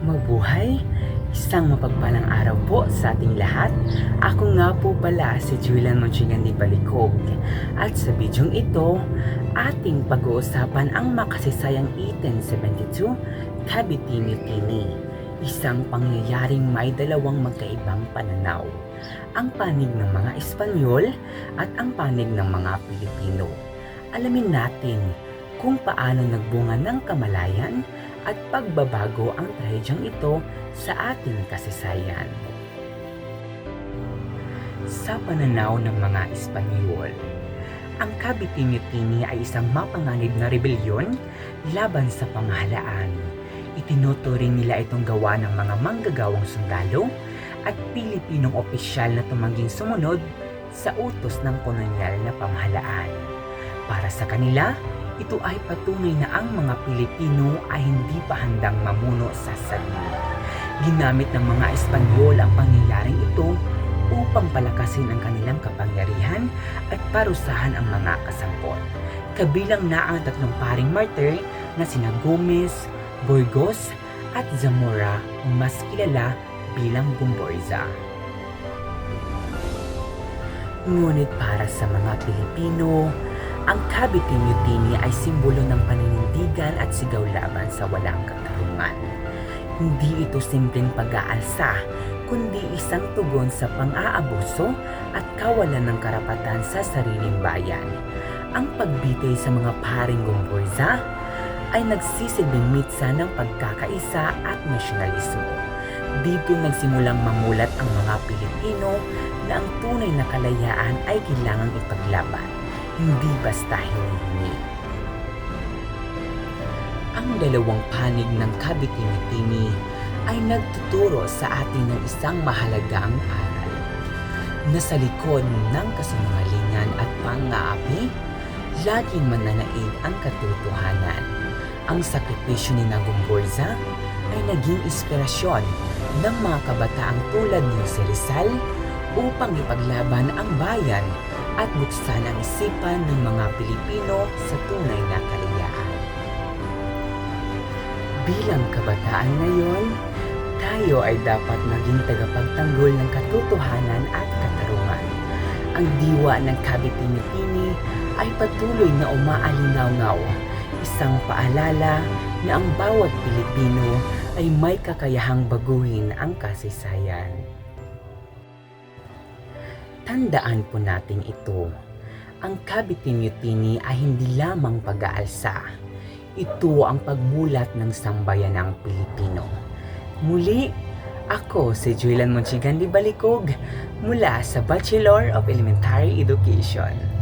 Mabuhay! Isang mapagpalang araw po sa ating lahat. Ako nga po pala si Julian Montchingandi Balikog. At sa bidyong ito, ating pag-uusapan ang makasisayang 1872 Cavite Mutiny. Isang pangyayaring may dalawang magkaibang pananaw. Ang panig ng mga Espanyol at ang panig ng mga Pilipino. Alamin natin kung paano nagbunga ng kamalayan at pagbabago ang trahedyang ito sa ating kasaysayan. Sa pananaw ng mga Espanyol, ang Cavite Mutiny ay isang mapanganib na rebelyon laban sa pamahalaan. Itinuturing nila itong gawa ng mga manggagawang sundalo at Pilipinong opisyal na tumangging sumunod sa utos ng kolonyal na pamahalaan. Para sa kanila, ito ay patunay na ang mga Pilipino ay hindi pa handang mamuno sa sarili. Ginamit ng mga Espanyol ang pangyayaring ito upang palakasin ang kanilang kapangyarihan at parusahan ang mga kasampot. Kabilang na ang tatlong paring martir na sina Gomez, Burgos at Zamora, mas kilala bilang Gomburza. Ngunit para sa mga Pilipino, ang Cavite Mutiny ay simbolo ng paninindigan at sigaw laban sa walang katarungan. Hindi ito simpleng pag-aalsa, kundi isang tugon sa pang-aabuso at kawalan ng karapatan sa sariling bayan. Ang pagbitay sa mga paring Gomburza ay nagsisilbing mitsa ng pagkakaisa at nasyonalismo. Dito nagsimulang mamulat ang mga Pilipino na ang tunay na kalayaan ay kailangang ipaglaban, hindi basta hinihingi. Ang dalawang panig ng Cavite Mutiny ay nagtuturo sa atin ng isang mahalagang aral. Na sa likod ng kasinungalingan at pang-aapi, laging mananaig ang katotohanan. Ang sakripisyo ni Gomburza ay naging inspirasyon ng mga kabataang tulad ni si Rizal upang ipaglaban ang bayan at buksan ang isipan ng mga Pilipino sa tunay na kalayaan. Bilang kabataan ngayon, tayo ay dapat maging tagapagtanggol ng katotohanan at katarungan. Ang diwa ng Cavite Mutiny ay patuloy na umaalingaw-ngaw, isang paalala na ang bawat Pilipino ay may kakayahang baguhin ang kasaysayan. Tandaan po natin ito. Ang Cavite Mutiny ay hindi lamang pag-aalsa. Ito ang pagmulat ng sambayanang Pilipino. Muli, ako si Julian Montchingandi Balikog mula sa Bachelor of Elementary Education.